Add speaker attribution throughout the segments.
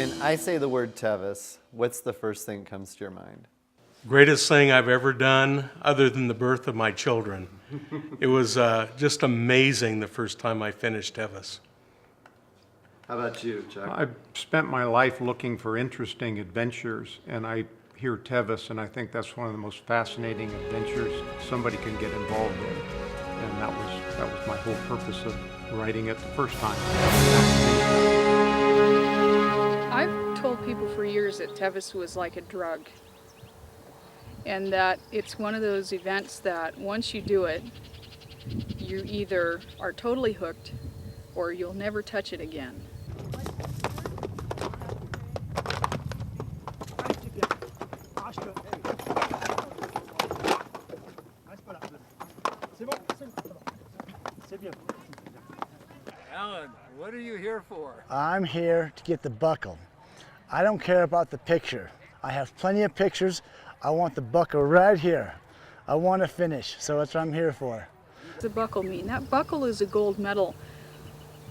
Speaker 1: When I say the word Tevis, what's the first thing that comes to your mind?
Speaker 2: Greatest thing I've ever done other than the birth of my children. It was just amazing the first time I finished Tevis.
Speaker 1: How about you, Chuck?
Speaker 3: I've spent my life looking for interesting adventures, and I hear Tevis, and I think that's one of the most fascinating adventures somebody can get involved in. And that was my whole purpose of writing it the first time.
Speaker 4: I've told people for years that Tevis was like a drug, and that it's one of those events that once you do it, you either are totally hooked or you'll never touch it again.
Speaker 5: Alan, what are you here for?
Speaker 6: I'm here to get the buckle. I don't care about the picture. I have plenty of pictures. I want the buckle right here. I want to finish, so that's what I'm here for.
Speaker 4: What's the buckle mean? That buckle is a gold medal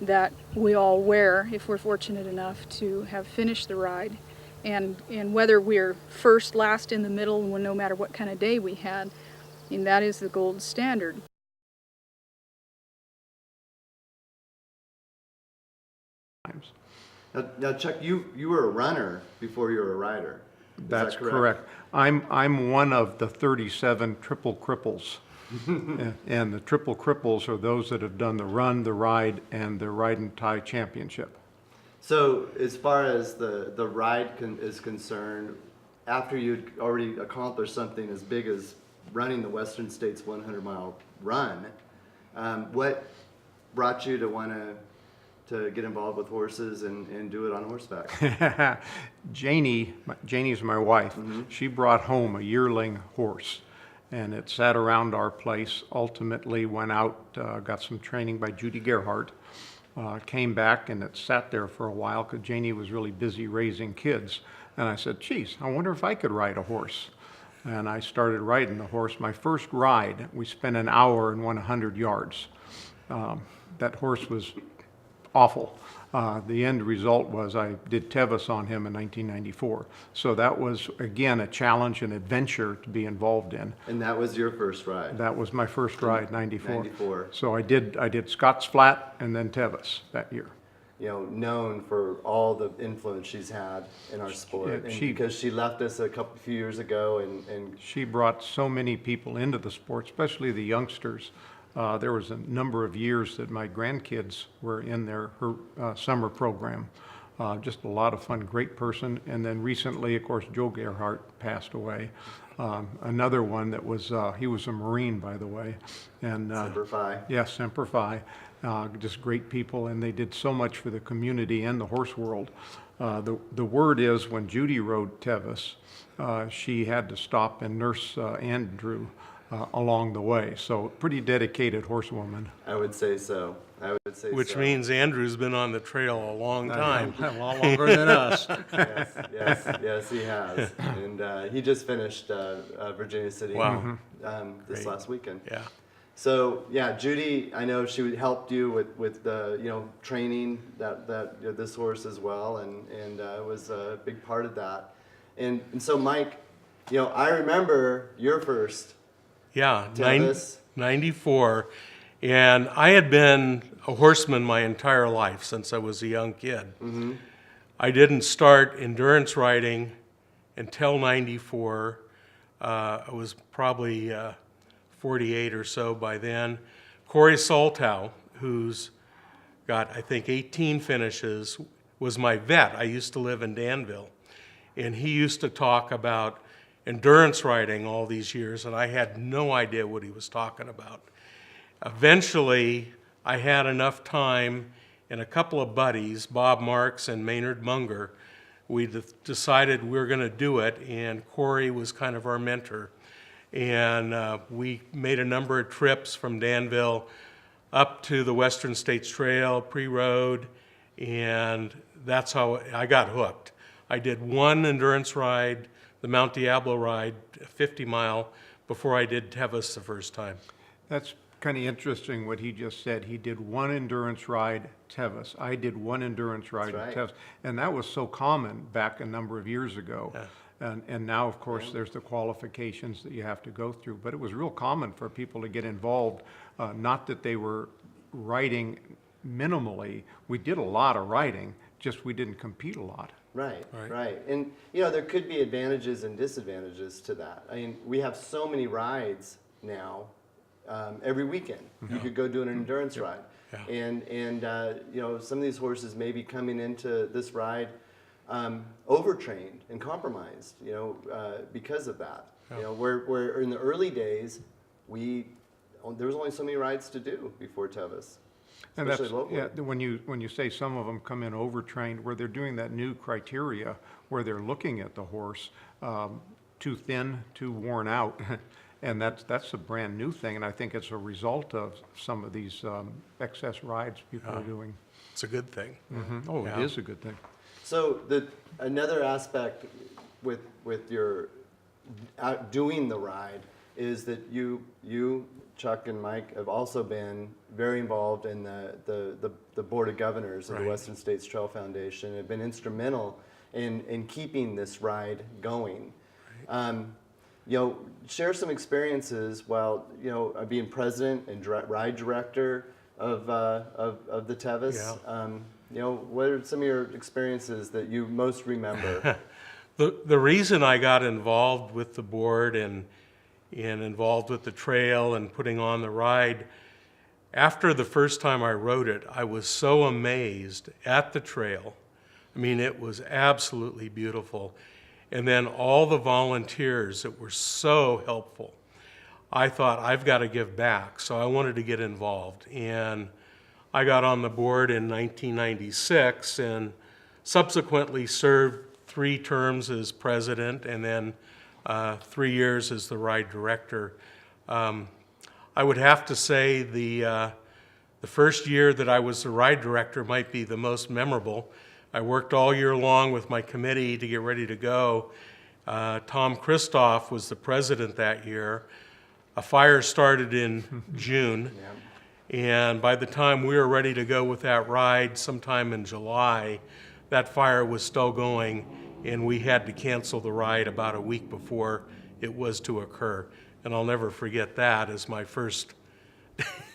Speaker 4: that we all wear if we're fortunate enough to have finished the ride. And whether we're first, last, in the middle, no matter what kind of day we had, and that is the gold standard.
Speaker 1: Now, Chuck, you were a runner before you were a rider. Is
Speaker 3: That's
Speaker 1: that
Speaker 3: correct. I'm one of the 37 triple cripples. And the triple cripples are those that have done the run, the ride, and the ride and tie championship.
Speaker 1: So as far as the ride is concerned, after you'd already accomplished something as big as running the Western States 100-mile run, what brought you to want to get involved with horses and do it on horseback?
Speaker 3: Janie's my wife. She brought home a yearling horse, and it sat around our place. Ultimately went out, got some training by Judy Gerhardt, came back, and it sat there for a while because Janie was really busy raising kids. And I said, geez, I wonder if I could ride a horse. And I started riding the horse. My first ride, we spent an hour and won 100 yards. That horse was awful. The end result was I did Tevis on him in 1994. So that was, again, a challenge and adventure to be involved in.
Speaker 1: And that was your first ride?
Speaker 3: That was my first ride, 94.
Speaker 1: 94.
Speaker 3: So I did Scott's Flat and then Tevis that year.
Speaker 1: You know, known for all the influence she's had in our sport.
Speaker 3: Yeah,
Speaker 1: because she left us a few years ago, and
Speaker 3: she brought so many people into the sport, especially the youngsters. There was a number of years that my grandkids were in her summer program. Just a lot of fun, great person. And then recently, of course, Joe Gerhardt passed away. Another one that was, he was a Marine, by the way. And
Speaker 1: Semper Fi.
Speaker 3: Yes, Semper Fi. Just great people, and they did so much for the community and the horse world. The word is when Judy rode Tevis, she had to stop and nurse Andrew along the way. So pretty dedicated horsewoman.
Speaker 1: I would say so.
Speaker 2: Which means Andrew's been on the trail a long time.
Speaker 3: A lot longer than us.
Speaker 1: Yes, he has. And he just finished Virginia City this last weekend.
Speaker 2: Yeah.
Speaker 1: So yeah, Judy, I know she helped you with the training that this horse as well, and was a big part of that. And so Mike, I remember your first.
Speaker 2: Yeah,
Speaker 1: Tevis.
Speaker 2: 94. And I had been a horseman my entire life since I was a young kid. I didn't start endurance riding until 94. I was probably 48 or so by then. Corey Saltow, who's got, I think, 18 finishes, was my vet. I used to live in Danville. And he used to talk about endurance riding all these years, and I had no idea what he was talking about. Eventually, I had enough time and a couple of buddies, Bob Marks and Maynard Munger, we decided we were going to do it, and Corey was kind of our mentor. And we made a number of trips from Danville up to the Western States Trail, pre-road, and that's how I got hooked. I did one endurance ride, the Mount Diablo ride, a 50-mile, before I did Tevis the first time.
Speaker 3: That's kind of interesting what he just said. He did one endurance ride, Tevis. I did one endurance ride
Speaker 1: That's
Speaker 3: at
Speaker 1: right.
Speaker 3: Tevis. And that was so common back a number of years ago.
Speaker 2: Yeah.
Speaker 3: And now, of course, there's the qualifications that you have to go through. But it was real common for people to get involved, not that they were riding minimally. We did a lot of riding, just we didn't compete a lot.
Speaker 1: Right,
Speaker 2: Right.
Speaker 1: right. And, you know, there could be advantages and disadvantages to that. I mean, we have so many rides now, every weekend. You could go do an endurance ride.
Speaker 2: Yeah.
Speaker 1: And you know, some of these horses may be coming into this ride overtrained and compromised, you know, because of that. You know, where in the early days, there was only so many rides to do before Tevis.
Speaker 3: And that's,
Speaker 1: Especially locally.
Speaker 3: yeah, when you say some of them come in overtrained, where they're doing that new criteria, where they're looking at the horse, too thin, too worn out, and that's a brand new thing, and I think it's a result of some of these excess rides people are doing.
Speaker 2: It's a good thing.
Speaker 3: Oh,
Speaker 2: Yeah.
Speaker 3: it is a good thing.
Speaker 1: So another aspect with your doing the ride is that you Chuck and Mike have also been very involved in the Board of Governors of the
Speaker 2: Right.
Speaker 1: Western States Trail Foundation, have been instrumental in keeping this ride going. You know, share some experiences while, you know, being president and ride director of the Tevis.
Speaker 2: Yeah.
Speaker 1: You know, what are some of your experiences that you most remember?
Speaker 2: The reason I got involved with the board and involved with the trail and putting on the ride, after the first time I rode it, I was so amazed at the trail. I mean, it was absolutely beautiful. And then all the volunteers that were so helpful. I thought, I've got to give back, so I wanted to get involved. And I got on the board in 1996 and subsequently served 3 terms as president and then 3 years as the ride director. I would have to say the first year that I was the ride director might be the most memorable. I worked all year long with my committee to get ready to go. Tom Kristoff was the president that year. A fire started in June, and by the time we were ready to go with that ride sometime in July, that fire was still going, and we had to cancel the ride about a week before it was to occur. And I'll never forget that as my first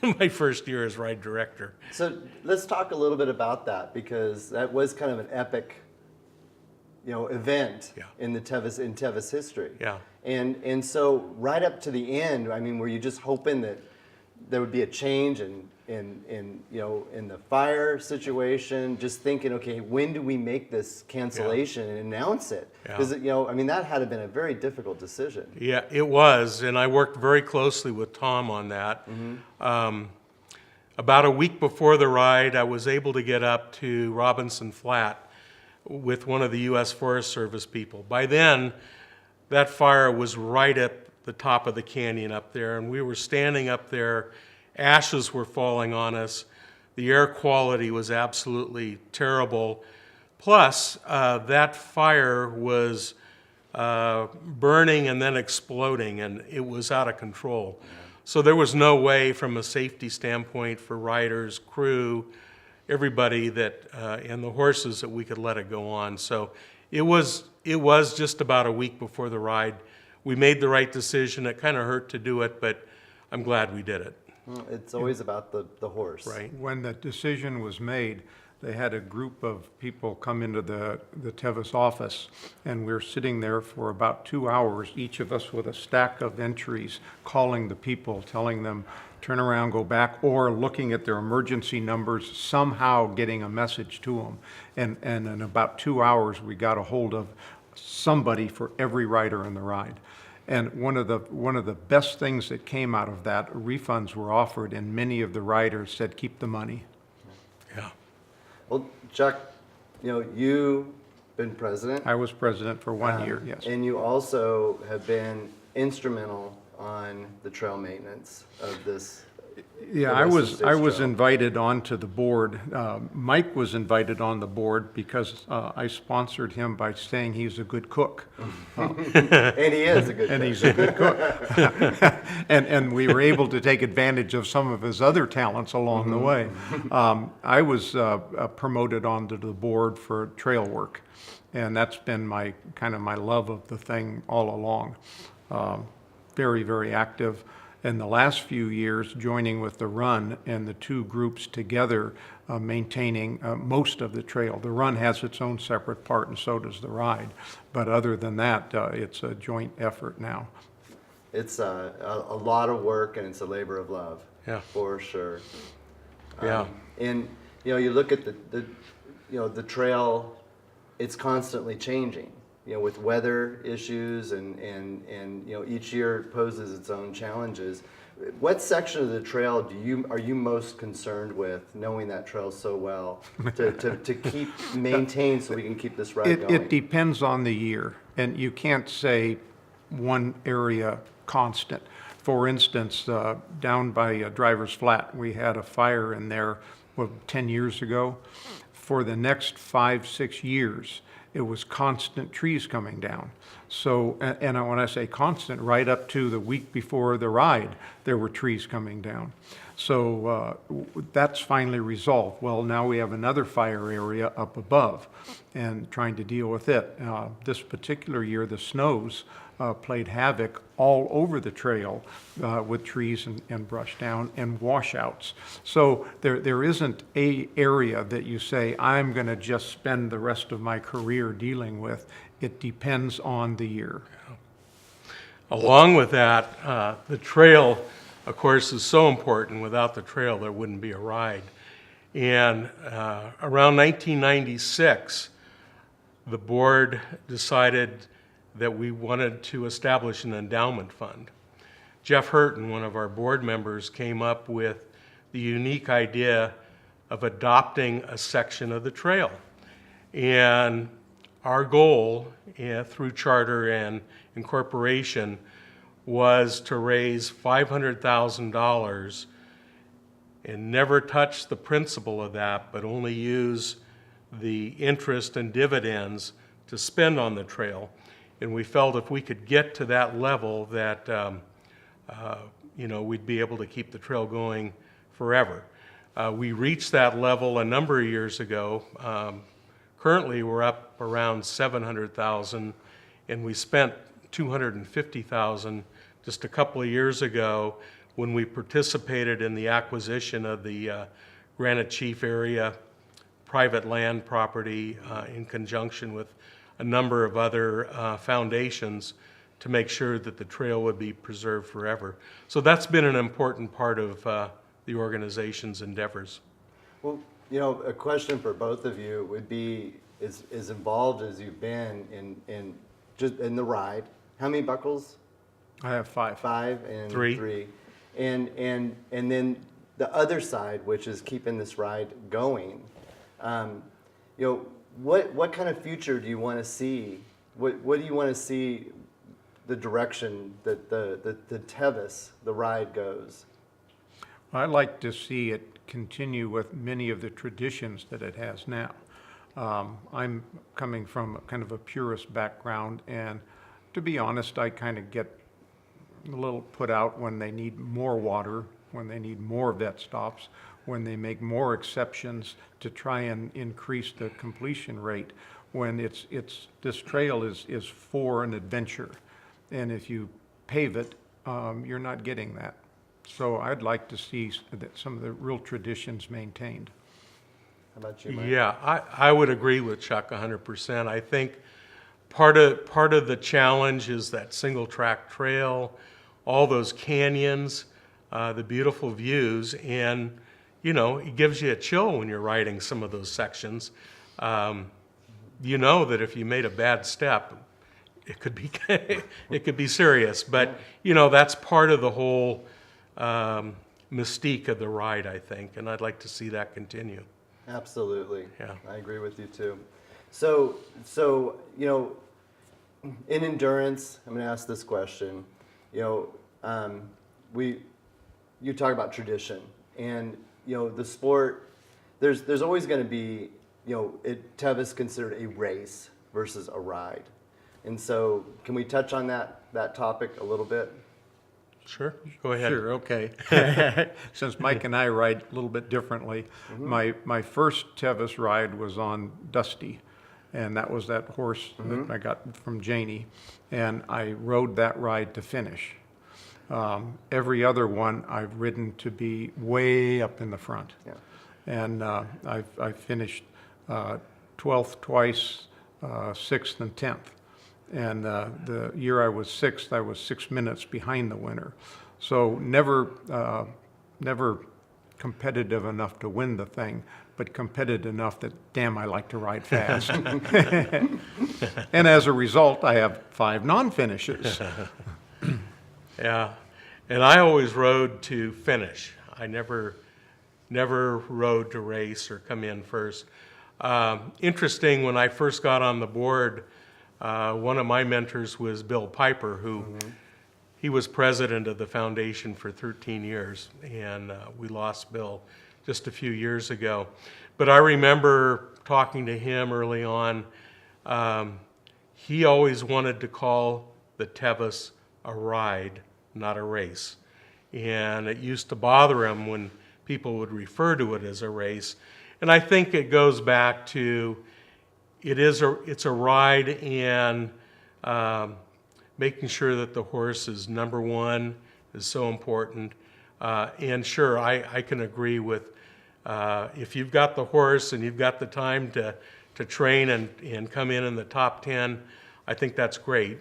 Speaker 2: my first year as ride director.
Speaker 1: So let's talk a little bit about that, because that was kind of an epic, you know, event
Speaker 2: Yeah.
Speaker 1: in Tevis history.
Speaker 2: Yeah.
Speaker 1: And so right up to the end, I mean, were you just hoping that there would be a change in you know, in the fire situation, just thinking, okay, when do we make this cancellation and announce it?
Speaker 2: Yeah.
Speaker 1: Because, you know, I mean, that had been a very difficult decision.
Speaker 2: Yeah, it was, and I worked very closely with Tom on that. About a week before the ride, I was able to get up to Robinson Flat with one of the U.S. Forest Service people. By then, that fire was right at the top of the canyon up there, and we were standing up there. Ashes were falling on us. The air quality was absolutely terrible. Plus, that fire was burning and then exploding, and it was out of control. So there was no way from a safety standpoint for riders, crew, everybody that, and the horses that we could let it go on. So it was just about a week before the ride. We made the right decision. It kind of hurt to do it, but I'm glad we did it.
Speaker 1: Well, it's always about the horse.
Speaker 2: Right.
Speaker 3: When the decision was made, they had a group of people come into the Tevis office, and we were sitting there for about 2 hours, each of us with a stack of entries, calling the people, telling them, turn around, go back, or looking at their emergency numbers, somehow getting a message to them. And in about 2 hours, we got a hold of somebody for every rider in the ride. And one of the best things that came out of that, refunds were offered, and many of the riders said, keep the money.
Speaker 2: Yeah.
Speaker 1: Well, Chuck, you know, you've been president.
Speaker 3: I was president for 1 year, yes.
Speaker 1: And you also have been instrumental on the trail maintenance of this
Speaker 3: Yeah,
Speaker 1: the
Speaker 3: I
Speaker 1: Western
Speaker 3: was
Speaker 1: States Trail?
Speaker 3: invited onto the board. Mike was invited on the board because I sponsored him by saying he's a good cook.
Speaker 1: And he is a good
Speaker 3: And
Speaker 1: cook.
Speaker 3: he's a good cook. And we were able to take advantage of some of his other talents along the way. I was promoted onto the board for trail work, and that's been my love of the thing all along. Very, very active. In the last few years, joining with the run and the two groups together, maintaining most of the trail. The run has its own separate part, and so does the ride. But other than that, it's a joint effort now.
Speaker 1: It's a lot of work, and it's a labor of love.
Speaker 2: Yeah.
Speaker 1: For sure.
Speaker 2: Yeah.
Speaker 1: And you look at the trail, it's constantly changing. With weather issues and each year poses its own challenges. What section of the trail are you most concerned with, knowing that trail so well, to keep maintained so we can keep this ride going?
Speaker 3: It depends on the year, and you can't say one area constant. For instance, down by Driver's Flat, we had a fire in there 10 years ago. For the next 5-6 years, it was constant trees coming down. So, and when I say constant, right up to the week before the ride, there were trees coming down. So that's finally resolved. Well, now we have another fire area up above and trying to deal with it. This particular year, the snows played havoc all over the trail with trees and brush down and washouts. So there isn't a area that you say, I'm going to just spend the rest of my career dealing with. It depends on the year.
Speaker 2: Along with that, the trail, of course, is so important. Without the trail, there wouldn't be a ride. And around 1996, the board decided that we wanted to establish an endowment fund. Jeff Hurton, one of our board members, came up with the unique idea of adopting a section of the trail. And our goal, through charter and incorporation, was to raise $500,000 and never touch the principal of that, but only use the interest and dividends to spend on the trail. And we felt if we could get to that level that, we'd be able to keep the trail going forever. We reached that level a number of years ago. Currently, we're up around $700,000, and we spent $250,000 just a couple of years ago when we participated in the acquisition of the Granite Chief area private land property in conjunction with a number of other foundations to make sure that the trail would be preserved forever. So that's been an important part of the organization's endeavors.
Speaker 1: Well, a question for both of you would be, as involved as you've been in the ride, how many buckles?
Speaker 3: I have 5.
Speaker 1: 5 and
Speaker 2: 3.
Speaker 1: And then the other side, which is keeping this ride going. What kind of future do you want to see? What do you want to see the direction that the Tevis, the ride, goes?
Speaker 3: I'd like to see it continue with many of the traditions that it has now. I'm coming from kind of a purist background, and to be honest, I kind of get a little put out when they need more water, when they need more vet stops, when they make more exceptions to try and increase the completion rate, when this trail is for an adventure. And if you pave it, you're not getting that. So I'd like to see that some of the real traditions maintained.
Speaker 1: How about you, Mike?
Speaker 2: Yeah, I would agree with Chuck 100%. I think part of the challenge is that single track trail, all those canyons, the beautiful views, and it gives you a chill when you're riding some of those sections. That if you made a bad step, it could be it could be serious. But that's part of the whole mystique of the ride, I think, and I'd like to see that continue.
Speaker 1: Absolutely.
Speaker 2: Yeah.
Speaker 1: I agree with you too. So in endurance, I'm going to ask this question. you talk about tradition, and the sport. There's always going to be Tevis considered a race versus a ride, and so can we touch on that topic a little bit?
Speaker 2: Sure, go ahead.
Speaker 3: Sure, okay. Since Mike and I ride a little bit differently, my first Tevis ride was on Dusty, and that was that horse that I got from Janie, and I rode that ride to finish. Every other one I've ridden to be way up in the front.
Speaker 1: Yeah.
Speaker 3: And I finished 12th twice, 6th and 10th. And the year I was 6th, I was 6 minutes behind the winner. So never competitive enough to win the thing, but competitive enough that, damn, I like to ride fast. And as a result, I have 5 non-finishes.
Speaker 2: Yeah, and I always rode to finish. I never rode to race or come in first. Interesting, when I first got on the board, one of my mentors was Bill Piper, who he was president of the foundation for 13 years, and we lost Bill just a few years ago. But I remember talking to him early on. He always wanted to call the Tevis a ride, not a race. And it used to bother him when people would refer to it as a race. And I think it goes back to it's a ride, and making sure that the horse is number one is so important. And sure, I can agree with if you've got the horse and you've got the time to train and come in the top 10, I think that's great.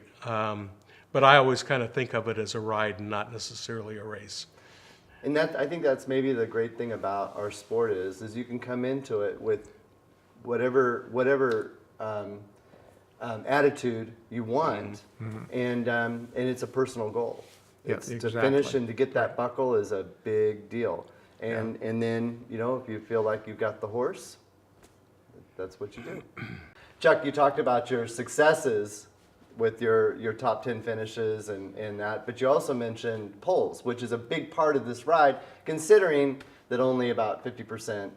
Speaker 2: But I always kind of think of it as a ride and not necessarily a race.
Speaker 1: And I think that's maybe the great thing about our sport is you can come into it with whatever attitude you want, and it's a personal goal. It's to finish and to get that buckle is a big deal. And then if you feel like you've got the horse, that's what you do. Chuck, you talked about your successes with your top 10 finishes and that, but you also mentioned poles, which is a big part of this ride, considering that only about 50%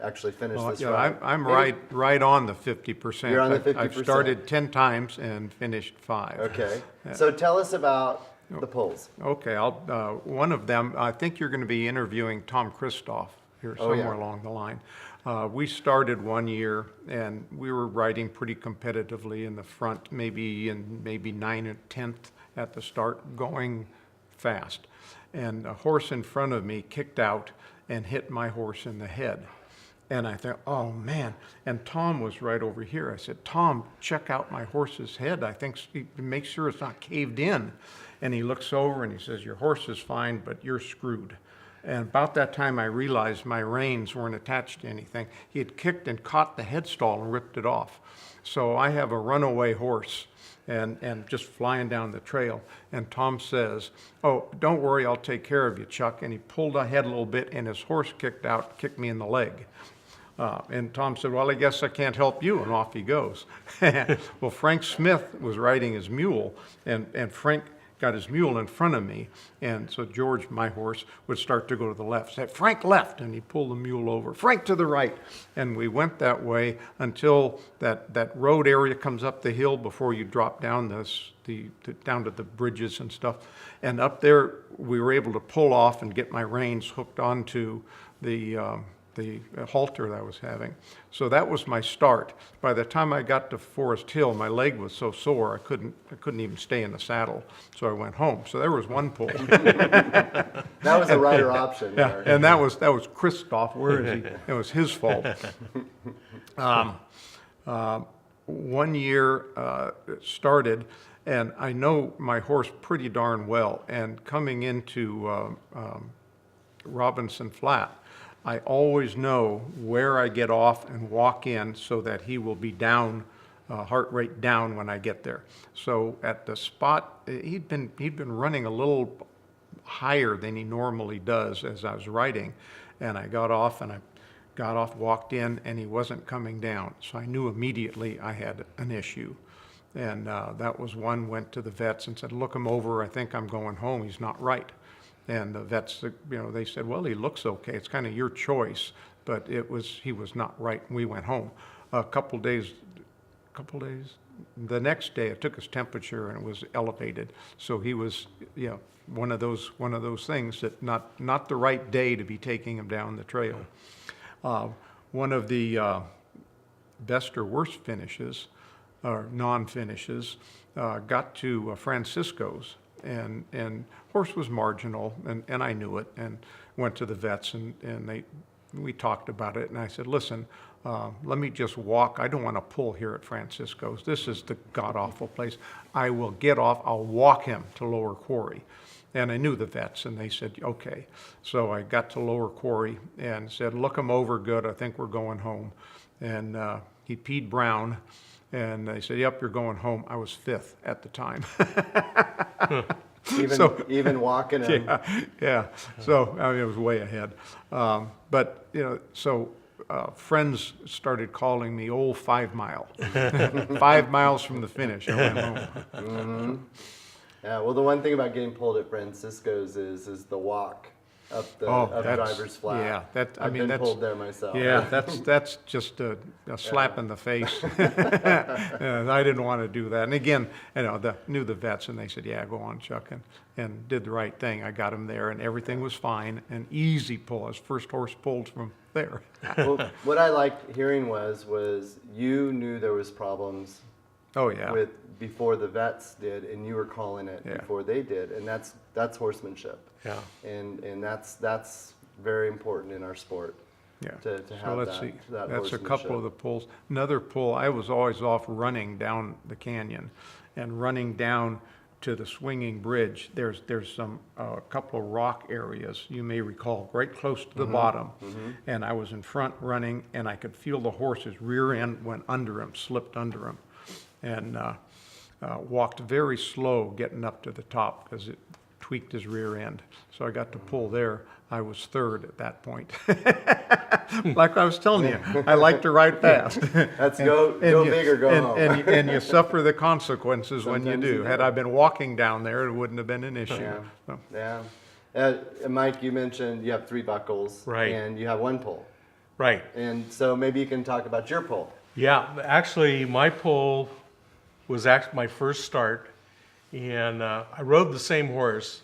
Speaker 1: actually finish this ride.
Speaker 3: I'm right on the 50%.
Speaker 1: You're on the 50%.
Speaker 3: I've started 10 times and finished 5.
Speaker 1: Okay. So tell us about the poles.
Speaker 3: Okay, one of them, I think you're going to be interviewing Tom Kristoff here somewhere along the line. We started one year, and we were riding pretty competitively in the front, maybe 9th and 10th at the start, going fast. And a horse in front of me kicked out and hit my horse in the head. And I thought, oh man. And Tom was right over here. I said, Tom, check out my horse's head. I think, make sure it's not caved in. And he looks over and he says, your horse is fine, but you're screwed. And about that time, I realized my reins weren't attached to anything. He had kicked and caught the headstall and ripped it off. So I have a runaway horse and just flying down the trail. And Tom says, oh, don't worry, I'll take care of you, Chuck. And he pulled ahead a little bit, and his horse kicked me in the leg. And Tom said, well, I guess I can't help you, and off he goes. Well, Frank Smith was riding his mule, and Frank got his mule in front of me, and so George, my horse, would start to go to the left. Say, Frank left, and he pulled the mule over. Frank to the right, and we went that way until that road area comes up the hill before you drop down down to the bridges and stuff. And up there, we were able to pull off and get my reins hooked onto the halter that I was having. So that was my start. By the time I got to Forest Hill, my leg was so sore I couldn't even stay in the saddle. So I went home. So there was one pull.
Speaker 1: That was a rider option.
Speaker 3: Yeah, and that was Kristoff. Where is he? It was his fault. One year it started, and I know my horse pretty darn well. And coming into Robinson Flat, I always know where I get off and walk in so that he will be down, heart rate down when I get there. So at the spot, he'd been running a little higher than he normally does as I was riding, and I got off, walked in, and he wasn't coming down. So I knew immediately I had an issue. And that was one, went to the vets and said, look him over, I think I'm going home, he's not right. And the vets, they said, well, he looks okay. It's kind of your choice, but he was not right. And we went home. A couple days, the next day, I took his temperature and it was elevated. So he was, one of those things that not the right day to be taking him down the trail. One of the best or worst finishes, or non-finishes, got to Francisco's, and horse was marginal, and I knew it, and went to the vets, and we talked about it, and I said, listen, let me just walk. I don't want to pull here at Francisco's. This is the god-awful place. I will get off. I'll walk him to Lower Quarry. And I knew the vets, and they said, okay. So I got to Lower Quarry and said, look him over good. I think we're going home. And he peed brown, and they said, yep, you're going home. I was 5th at the time.
Speaker 1: Even walking him.
Speaker 3: Yeah. So I mean, it was way ahead. But friends started calling me old 5 Mile. 5 miles from the finish, I went home.
Speaker 1: Mm-hmm. Yeah, well, the one thing about getting pulled at Francisco's is the walk up Driver's Flat.
Speaker 3: Yeah,
Speaker 1: I've been pulled there myself.
Speaker 3: Yeah, that's just a slap in the face. I didn't want to do that. And again, knew the vets, and they said, yeah, go on, Chuck, and did the right thing. I got him there, and everything was fine. An easy pull. His first horse pulled from there.
Speaker 1: Well, what I liked hearing was you knew there was problems.
Speaker 3: Oh yeah.
Speaker 1: Before the vets did, and you were calling it before they did, and that's horsemanship.
Speaker 2: Yeah.
Speaker 1: And that's very important in our sport.
Speaker 3: Yeah.
Speaker 1: To have
Speaker 3: let's
Speaker 1: that,
Speaker 3: see.
Speaker 1: that
Speaker 3: That's a couple of the pulls. Another pull, I was always off running down the canyon, and running down to the swinging bridge. There's some a couple of rock areas you may recall, right close to the bottom. Mm-hmm. And I was in front running, and I could feel the horse's rear end went under him, slipped under him, and walked very slow getting up to the top because it tweaked his rear end. So I got to pull there. I was 3rd at that point. Like I was telling you, I like to ride fast.
Speaker 1: That's go big or go home.
Speaker 3: And you suffer the consequences when you
Speaker 1: Sometimes
Speaker 3: do.
Speaker 1: you
Speaker 3: Had
Speaker 1: do.
Speaker 3: I been walking down there, it wouldn't have been an issue.
Speaker 1: Yeah.
Speaker 3: So,
Speaker 1: Yeah. Mike, you mentioned you have 3 buckles.
Speaker 2: Right.
Speaker 1: And you have 1 pull.
Speaker 2: Right.
Speaker 1: And so maybe you can talk about your pull.
Speaker 2: Yeah, actually, my pull was actually my first start, and I rode the same horse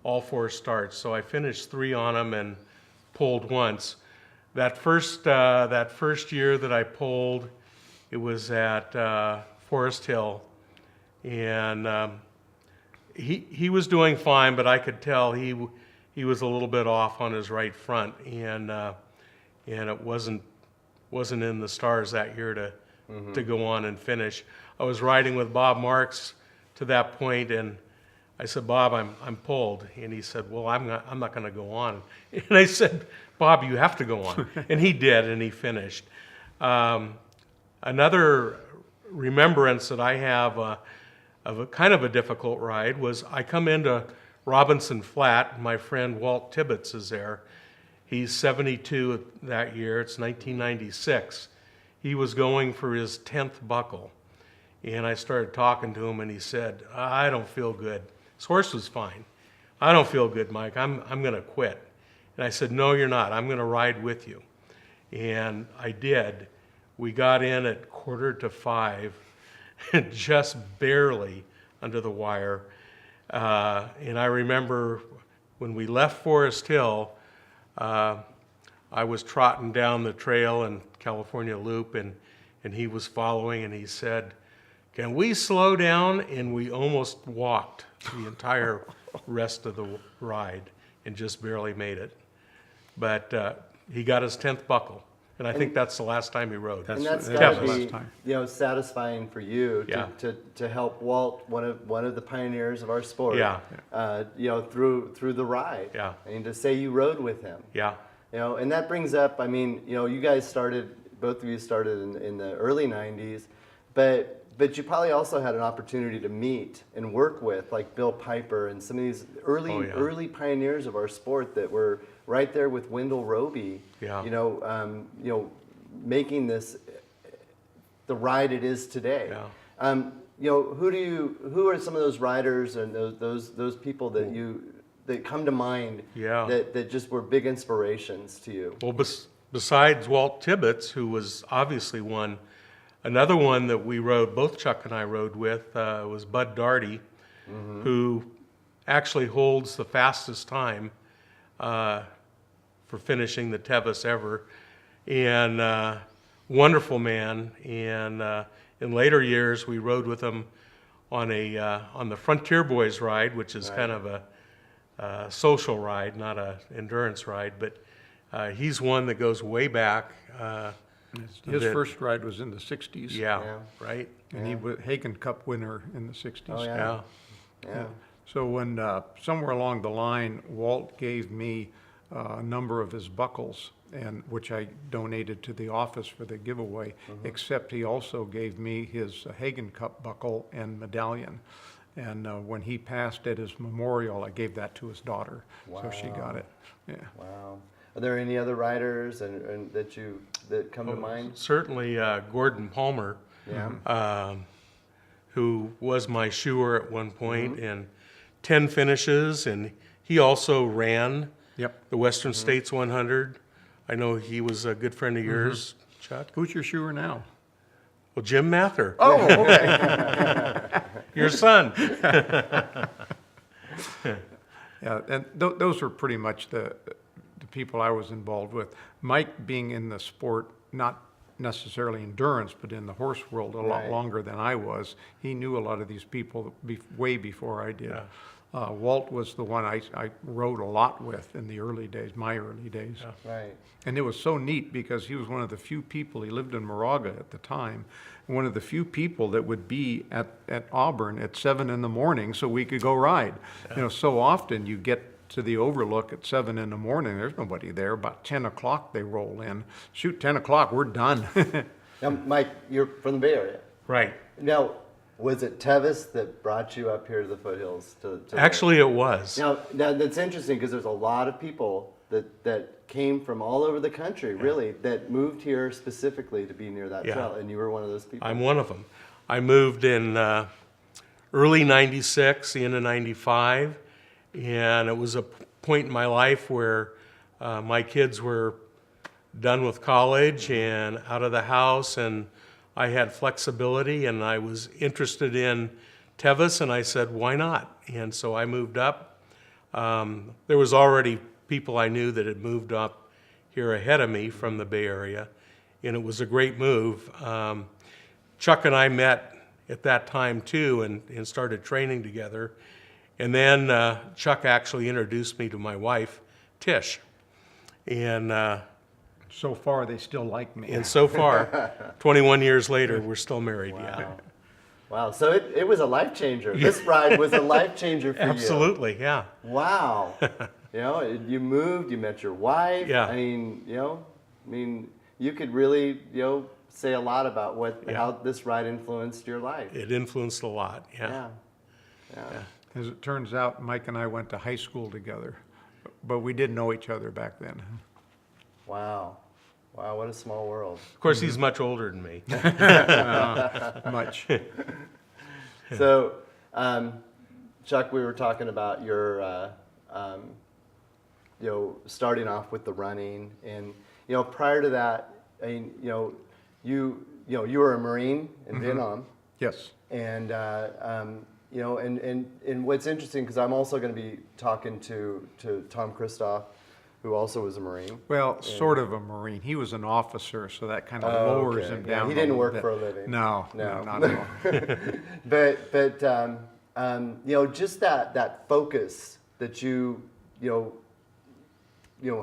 Speaker 2: all 4 starts, so I finished 3 on him and pulled once. That first year that I pulled, it was at Forest Hill, and he was doing fine, but I could tell he was a little bit off on his right front, and it wasn't in the stars that year to go on and finish. I was riding with Bob Marks to that point, and I said, Bob, I'm pulled. And he said, well, I'm not going to go on. And I said, Bob, you have to go on. And he did, and he finished. Another remembrance that I have of a kind of a difficult ride was I come into Robinson Flat, and my friend Walt Tibbetts is there. He's 72 that year. It's 1996. He was going for his 10th buckle. And I started talking to him, and he said, I don't feel good. His horse was fine. I don't feel good, Mike. I'm going to quit. And I said, no, you're not. I'm going to ride with you. And I did. We got in at 4:45, just barely under the wire. And I remember when we left Forest Hill, I was trotting down the trail in California Loop, and he was following, and he said, can we slow down? And we almost walked the entire rest of the ride and just barely made it. But he got his 10th buckle, and I think that's the last time he rode.
Speaker 1: And that's
Speaker 3: Yeah,
Speaker 1: got
Speaker 3: the
Speaker 1: to
Speaker 3: last
Speaker 1: be,
Speaker 3: time.
Speaker 1: satisfying for you to help Walt, one of the pioneers of our sport.
Speaker 2: Yeah.
Speaker 1: Through the ride.
Speaker 2: Yeah.
Speaker 1: And to say you rode with him.
Speaker 2: Yeah.
Speaker 1: And that brings up, you guys both of you started in the early 90s, but you probably also had an opportunity to meet and work with like Bill Piper and some of these early pioneers of our sport that were right there with Wendell Roby. Yeah. Making this the ride it is today. Yeah. Who are some of those riders and those people that that come to mind
Speaker 2: Yeah.
Speaker 1: that just were big inspirations to you?
Speaker 2: Well, besides Walt Tibbetts, who was obviously one, another one that we rode, both Chuck and I rode with, was Bud Darty, who actually holds the fastest time for finishing the Tevis ever, and wonderful man. And in later years, we rode with him on the Frontier Boys ride, which is kind of a social ride, not a endurance ride, but he's one that goes way back.
Speaker 3: His
Speaker 2: that-
Speaker 3: first ride was in the 60s.
Speaker 2: Yeah,
Speaker 1: Yeah.
Speaker 2: right?
Speaker 3: And he was Hagen Cup winner in the 60s.
Speaker 1: Oh, yeah.
Speaker 2: Yeah.
Speaker 1: Yeah.
Speaker 3: So when somewhere along the line, Walt gave me a number of his buckles, and which I donated to the office for the giveaway, except he also gave me his Hagen Cup buckle and medallion. And when he passed at his memorial, I gave that to his daughter, so she got it. Yeah.
Speaker 1: Wow. Are there any other riders and that come to mind?
Speaker 2: Certainly Gordon Palmer,
Speaker 1: Yeah.
Speaker 2: who was my shoer at one point, and 10 finishes, and he also ran
Speaker 3: Yep.
Speaker 2: the Western States 100. I know he was a good friend of yours, Chuck.
Speaker 3: Who's your shoer now?
Speaker 2: Well, Jim Mather,
Speaker 3: Oh, okay.
Speaker 2: your son.
Speaker 3: Yeah, and those were pretty much the people I was involved with. Mike being in the sport, not necessarily endurance, but in the horse world a lot
Speaker 1: Right.
Speaker 3: longer than I was, he knew a lot of these people way before I did.
Speaker 2: Yeah.
Speaker 3: Walt was the one I rode a lot with in the early days, my early days.
Speaker 1: Right.
Speaker 3: And it was so neat because he was one of the few people, he lived in Moraga at the time, one of the few people that would be at Auburn at 7 in the morning so we could go ride. You know, so often you get to the overlook at 7 in the morning, there's nobody there. About 10 o'clock they roll in. Shoot, 10 o'clock, we're done.
Speaker 1: Now, Mike, you're from the Bay Area.
Speaker 2: Right.
Speaker 1: Now, was it Tevis that brought you up here to the foothills? To
Speaker 2: Actually, it was.
Speaker 1: Now that's interesting because there's a lot of people that came from all over the country, really, that moved here specifically to be near that
Speaker 2: Yeah.
Speaker 1: trail, and you were one of those people.
Speaker 2: I'm one of them. I moved in early 96, the end of 95, and it was a point in my life where my kids were done with college and out of the house, and I had flexibility, and I was interested in Tevis, and I said, why not? And so I moved up. There was already people I knew that had moved up here ahead of me from the Bay Area, and it was a great move. Chuck and I met at that time too and started training together. And then Chuck actually introduced me to my wife, Tish. And
Speaker 3: So far, they still like me.
Speaker 2: so far, 21 years later, we're still married. Yeah,
Speaker 1: Wow. Wow. So it was a life changer. This ride was a life changer for you.
Speaker 2: absolutely. Yeah,
Speaker 1: Wow. You know, you moved, you met your wife.
Speaker 2: Yeah.
Speaker 1: I mean, you could really, say a lot about how this ride influenced your life.
Speaker 2: it influenced a lot. Yeah.
Speaker 1: Yeah.
Speaker 3: As it turns out, Mike and I went to high school together, but we didn't know each other back then.
Speaker 1: Wow. Wow, what a small world.
Speaker 2: Of course, he's much older than me.
Speaker 3: Much.
Speaker 1: So, Chuck, we were talking about your, starting off with the running, and prior to that, I mean, you were a Marine in Vietnam,
Speaker 3: Yes.
Speaker 1: and and what's interesting because I'm also going to be talking to Tom Kristoff, who also was a Marine.
Speaker 3: Well, sort of a Marine. He was an officer, so that kind of
Speaker 1: Oh,
Speaker 3: lowers
Speaker 1: okay.
Speaker 3: him
Speaker 1: Yeah,
Speaker 3: down.
Speaker 1: he didn't
Speaker 3: little
Speaker 1: work
Speaker 3: bit.
Speaker 1: for a living.
Speaker 3: No,
Speaker 1: No.
Speaker 3: not at all.
Speaker 1: But just that focus that you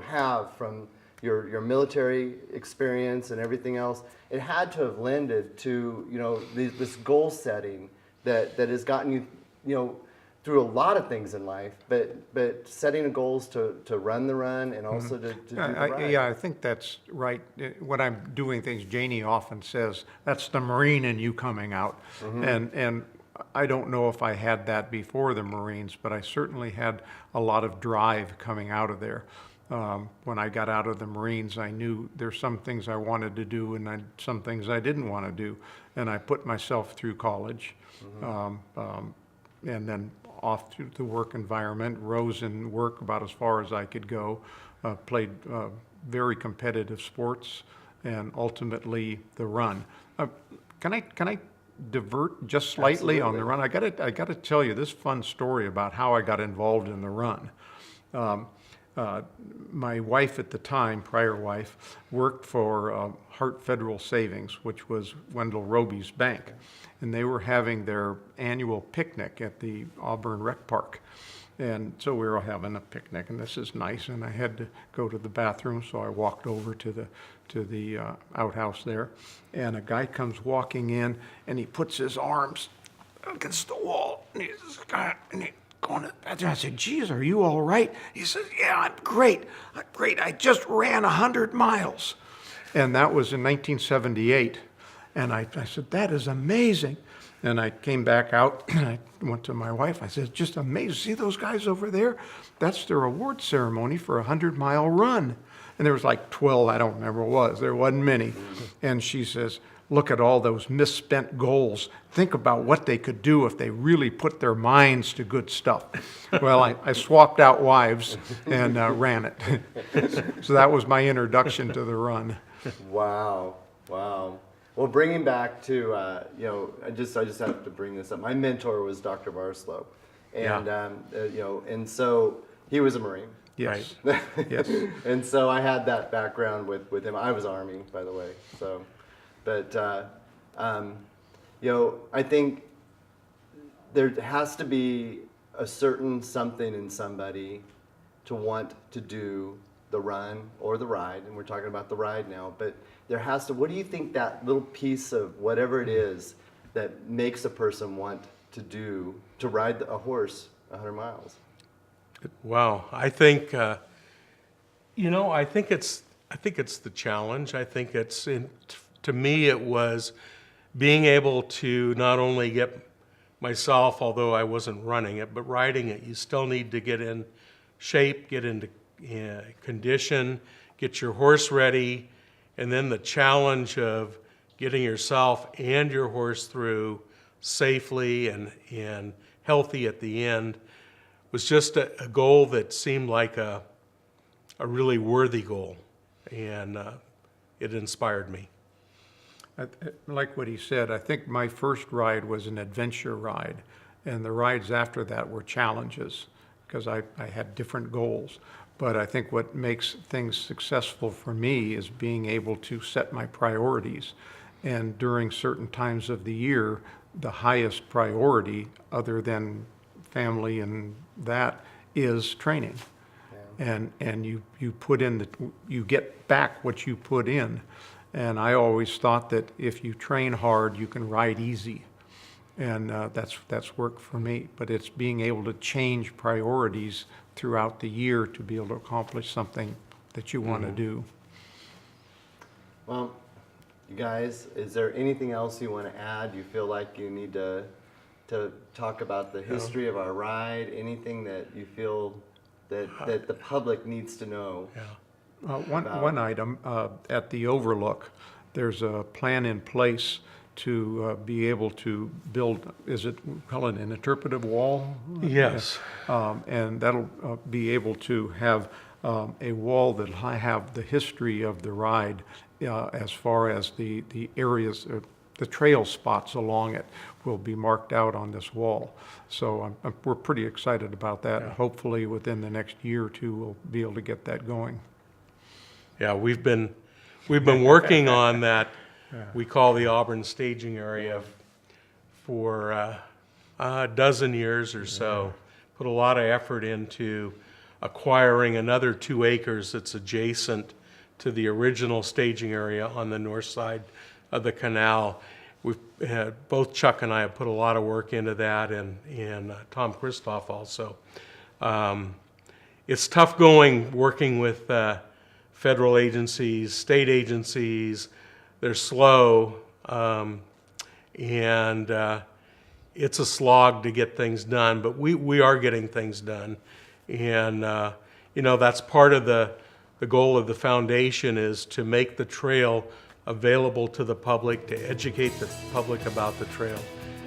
Speaker 1: have from your military experience and everything else, it had to have lended to this goal setting that has gotten you through a lot of things in life, but setting goals to run the run and also to do the ride.
Speaker 3: Yeah, I think that's right. When I'm doing things, Janie often says, that's the Marine in you coming out. And I don't know if I had that before the Marines, but I certainly had a lot of drive coming out of there. When I got out of the Marines, I knew there's some things I wanted to do and some things I didn't want to do. And I put myself through college. And then off to the work environment, rose in work about as far as I could go, played very competitive sports, and ultimately the run. Can I divert just slightly on the run? I gotta tell you this fun story about how I got involved in the run. My wife at the time, prior wife, worked for Hart Federal Savings, which was Wendell Roby's bank. And they were having their annual picnic at the Auburn Rec Park. And so we were having a picnic, and this is nice, and I had to go to the bathroom, so I walked over to the outhouse there. And a guy comes walking in, and he puts his arms against the wall, and he's going to the bathroom. I said, geez, are you all right? He says, yeah, I'm great. I just ran 100 miles. And that was in 1978. And I said, that is amazing. And I came back out, and I went to my wife. I said, just amazing. See those guys over there? That's their award ceremony for a 100-mile run. And there was like 12, I don't remember what it was. There wasn't many. And she says, look at all those misspent goals. Think about what they could do if they really put their minds to good stuff. Well, I swapped out wives and ran it. So that was my introduction to the run.
Speaker 1: Wow. Well, bringing back to, I just have to bring this up. My mentor was Dr. Barslow. And, and so he was a Marine.
Speaker 3: Yes.
Speaker 1: Right?
Speaker 3: Yes.
Speaker 1: And so I had that background with him. I was Army, by the way. So, but, I think there has to be a certain something in somebody to want to do the run or the ride, and we're talking about the ride now, but there has to, what do you think that little piece of whatever it is that makes a person want to ride a horse 100 miles?
Speaker 2: Wow, I think, I think it's the challenge. I think to me, it was being able to not only get myself, although I wasn't running it, but riding it. You still need to get in shape, get into condition, get your horse ready, and then the challenge of getting yourself and your horse through safely and healthy at the end was just a goal that seemed like a really worthy goal, and it inspired me.
Speaker 3: I like what he said. I think my first ride was an adventure ride, and the rides after that were challenges because I had different goals. But I think what makes things successful for me is being able to set my priorities. And during certain times of the year, the highest priority, other than family and that, is training. Yeah. And you put in you get back what you put in. And I always thought that if you train hard, you can ride easy. And that's worked for me. But it's being able to change priorities throughout the year to be able to accomplish something that you want to do.
Speaker 1: Well, you guys, is there anything else you want to add? You feel like you need to talk about the history of our ride? Anything that you feel that the public needs to know?
Speaker 2: Yeah.
Speaker 3: One item, at the Overlook, there's a plan in place to be able to build, call it an interpretive wall?
Speaker 2: Yes.
Speaker 3: And that'll be able to have a wall that'll have the history of the ride as far as the areas, the trail spots along it will be marked out on this wall. So we're pretty excited about that.
Speaker 2: Yeah.
Speaker 3: Hopefully within the next year or two, we'll be able to get that going.
Speaker 2: Yeah, we've been working on that. We call the Auburn staging area for a dozen years or so. Put a lot of effort into acquiring another 2 acres that's adjacent to the original staging area on the north side of the canal. We've both Chuck and I have put a lot of work into that, and Tom Christoph also. It's tough working with federal agencies, state agencies. They're slow, and it's a slog to get things done, but we are getting things done. And, that's part of the goal of the foundation is to make the trail available to the public, to educate the public about the trail.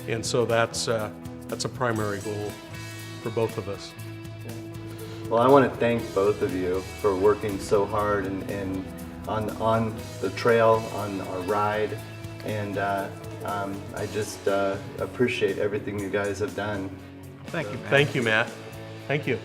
Speaker 2: And so that's a primary goal. for both of us.
Speaker 1: Well, I want to thank both of you for working so hard and on the trail, on our ride, and I just appreciate everything you guys have done.
Speaker 3: Thank you, Matt.
Speaker 2: Thank you, Matt. Thank you.